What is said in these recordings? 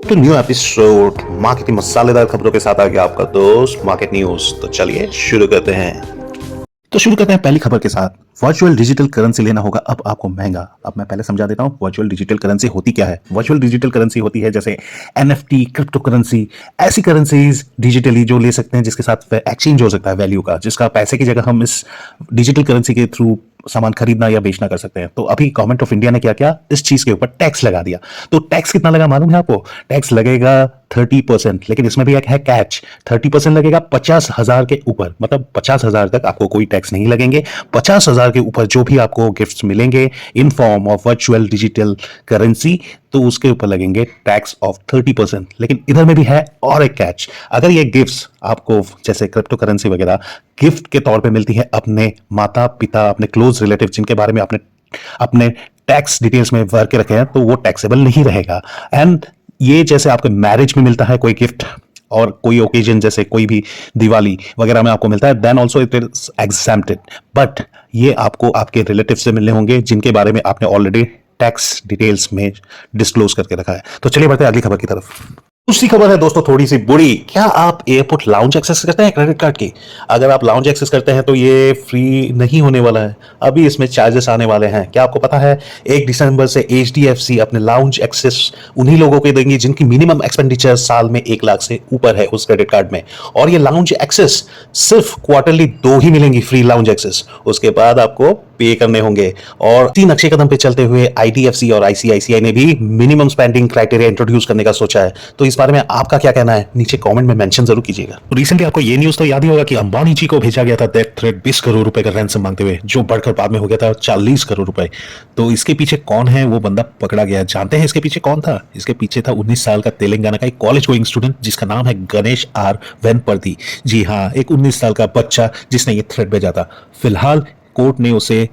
तो new episode marketing मसालेदार खबरों के साथ आ गया आपका दोस्त मार्केट न्यूज। तो चलिए शुरू करते हैं। तो शुरू करते हैं पहली खबर के साथ। वर्चुअल डिजिटल करेंसी लेना होगा अब आपको महंगा। अब मैं पहले समझा देता हूं वर्चुअल डिजिटल करेंसी होती क्या है। वर्चुअल डिजिटल करेंसी होती है जैसे एनएफटी, क्रिप्टो करेंसी, ऐसी करेंसीज डिजिटली जो ले सकते हैं जिसके साथ एक्सचेंज हो सकता है वैल्यू का, जिसका पैसे की जगह हम इस डिजिटल करेंसी के थ्रू सामान खरीदना या बेचना कर सकते हैं। तो अभी गवर्नमेंट ऑफ इंडिया ने क्या किया, इस चीज के ऊपर टैक्स लगा दिया। तो टैक्स कितना लगा मालूम है आपको? टैक्स लगेगा 30%, लेकिन इसमें भी एक है कैच। 30% लगेगा 50,000 के ऊपर, मतलब 50,000 तक आपको कोई टैक्स नहीं लगेंगे। 50,000 के ऊपर जो भी आपको गिफ्ट्स मिलेंगे in form of virtual digital currency, तो उसके ऊपर लगेंगे टैक्स ऑफ 30%। लेकिन इधर में भी है और एक कैच। अगर ये गिफ्ट्स आपको जैसे क्रिप्टो करेंसी वगैरह गिफ्ट के तौर पे मिलती है अपने माता पिता, अपने क्लोज रिलेटिव जिनके बारे में आपने अपने टैक्स डिटेल्स में भर के रखे हैं, तो वो टैक्सेबल नहीं रहेगा। एंड ये जैसे आपके मैरिज में मिलता है कोई गिफ्ट और कोई ओकेजन जैसे कोई भी दिवाली वगैरह में आपको मिलता है, then also it is exempted. But ये आपको आपके रिलेटिव से मिलने होंगे जिनके बारे में आपने ऑलरेडी टैक्स डिटेल्स में डिस्क्लोज करके रखा है। तो चलिए बढ़ते हैं अगली खबर की तरफ। दूसरी खबर है दोस्तों थोड़ी सी बुरी। क्या आप एयरपोर्ट लाउंज एक्सेस करते हैं क्रेडिट कार्ड की? अगर आप लाउंज एक्सेस करते हैं तो ये फ्री नहीं होने वाला है, अभी इसमें चार्जेस आने वाले हैं। क्या आपको पता है 1 दिसंबर से एचडीएफसी अपने लाउंज एक्सेस उन्हीं लोगों को देंगी जिनकी मिनिमम एक्सपेंडिचर साल में 1 लाख से ऊपर है उस क्रेडिट कार्ड में। और ये लाउंज एक्सेस सिर्फ क्वार्टरली 2 ही मिलेंगी फ्री लाउंज एक्सेस, उसके बाद आपको पे करने होंगे। और तीन नक्शे कदम पे चलते हुए आईडीएफसी और आईसीआईसीआई ने भी मिनिमम स्पेंडिंग क्राइटेरिया इंट्रोड्यूस करने का सोचा है। तो इस बारे में आपका क्या कहना है, नीचे कमेंट में मेंशन जरूर कीजिएगा। तो रिसेंटली आपको ये न्यूज तो याद ही होगा कि अंबानी जी को भेजा गया था डेथ थ्रेट 20 करोड़ रुपए का रैंसम मांगते हुए, जो बढ़कर बाद में हो गया था 40 करोड़ रुपए। तो इसके पीछे कौन है, वो बंदा पकड़ा गया। जानते हैं इसके पीछे कौन था? इसके पीछे था 19 साल का तेलंगाना का एक कॉलेज गोइंग स्टूडेंट जिसका नाम है गणेश आर वेनपर्दी। जी हाँ, एक 19 साल का बच्चा जिसने ये थ्रेट भेजा था। फिलहाल कोर्ट ने उसे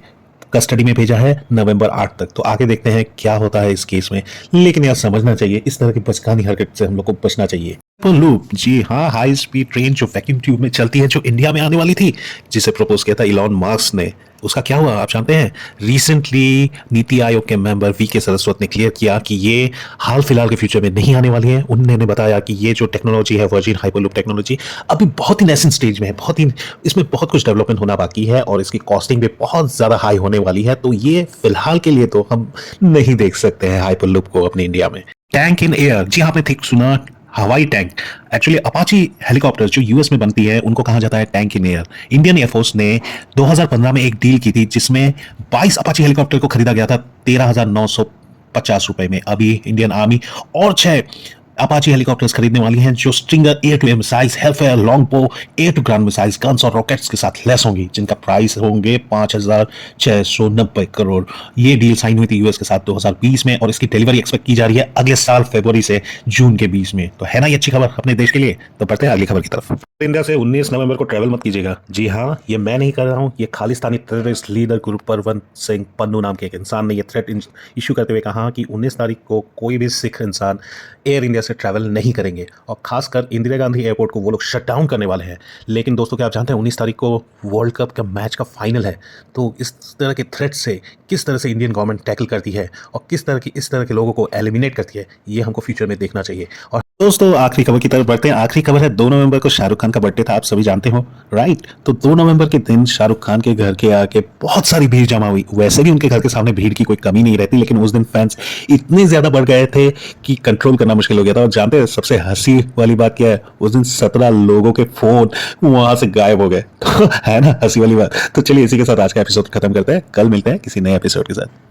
कस्टडी में भेजा है नवंबर 8 तक। तो आगे देखते हैं क्या होता है इस केस में। लेकिन यार समझना चाहिए, इस तरह की बचकानी हरकत से हम लोग को बचना चाहिए। लूप, जी हाँ, हाई स्पीड ट्रेन जो वैक्यूम ट्यूब में चलती है, जो इंडिया में आने वाली थी, जिसे प्रपोज किया था इलॉन मस्क ने, उसका क्या हुआ आप जानते हैं? रिसेंटली नीति आयोग के मेंबर वीके सरस्वत ने क्लियर किया कि ये हाल फिलहाल के फ्यूचर में नहीं आने वाली है। उन्होंने बताया कि ये जो टेक्नोलॉजी है वर्जिन हाइपरलूप टेक्नोलॉजी अभी बहुत ही नेसेंट स्टेज में है, इसमें बहुत कुछ डेवलपमेंट होना बाकी है और इसकी कॉस्टिंग भी बहुत ज्यादा हाई होने वाली है। तो ये फिलहाल के लिए तो हम नहीं देख सकते हैं हाइपरलूप को अपने इंडिया में। टैंक इन एयर, जी हाँ, आपने ठीक सुना, हवाई टैंक। एक्चुअली अपाची हेलीकॉप्टर जो यूएस में बनती है उनको कहा जाता है tank in air. Indian air force ने 2015 में एक डील की थी जिसमें 22 अपाची हेलीकॉप्टर को खरीदा गया था 13,950 रुपए में। अभी इंडियन आर्मी और 6 अपाची हेलीकॉप्टर्स खरीदने वाली हैं जो Stinger air to air missiles, Hellfire, Longbow, air to ground missiles, guns और रॉकेट्स के साथ लैस होंगी, जिनका प्राइस होंगे 5,690 करोड़। ये डील साइन हुई थी यूएस के साथ 2020 में और इसकी डिलीवरी एक्सपेक्ट की जा रही है अगले साल फरवरी से जून के बीच में। तो है ना ये अच्छी खबर अपने देश के लिए। तो बढ़ते हैं अगली खबर की तरफ। इंडिया से 19 नवंबर को ट्रैवल मत कीजिएगा। जी हाँ, ये मैं नहीं कर रहा हूँ, ये खालिस्तानी टेररिस्ट लीडर गुरपरवंत सिंह पन्नू नाम के एक इंसान ने ये थ्रेट इशू करते हुए कहा कि 19 तारीख को कोई भी सिख इंसान एयर इंडिया से ट्रैवल नहीं करेंगे और खासकर इंदिरा गांधी एयरपोर्ट को वो लोग शट डाउन करने वाले हैं। लेकिन दोस्तों क्या आप जानते हैं 19 तारीख को वर्ल्ड कप का मैच का फाइनल है। तो इस तरह के थ्रेट से किस तरह से इंडियन गवर्नमेंट टैकल करती है और किस तरह की इस तरह के लोगों को एलिमिनेट करती है, ये हमको फ्यूचर में देखना चाहिए। और दोस्तों आखिरी खबर की तरफ बढ़ते हैं। आखिरी खबर है 2 नवंबर को शाहरुख खान का बर्थडे था, आप सभी जानते हो राइट। तो 2 नवंबर के दिन शाहरुख खान के घर के आके बहुत सारी भीड़ जमा हुई। वैसे भी उनके घर के सामने भीड़ की कोई कमी नहीं रहती, लेकिन उस दिन फैंस इतने ज्यादा बढ़ गए थे कि कंट्रोल करना मुश्किल हो गया था। और जानते हैं सबसे हंसी वाली बात क्या है? उस दिन 17 लोगों के फोन वहां से गायब हो गए। तो है ना हंसी वाली बात। तो चलिए इसी के साथ आज का एपिसोड खत्म करते हैं, कल मिलते हैं किसी नए एपिसोड के साथ।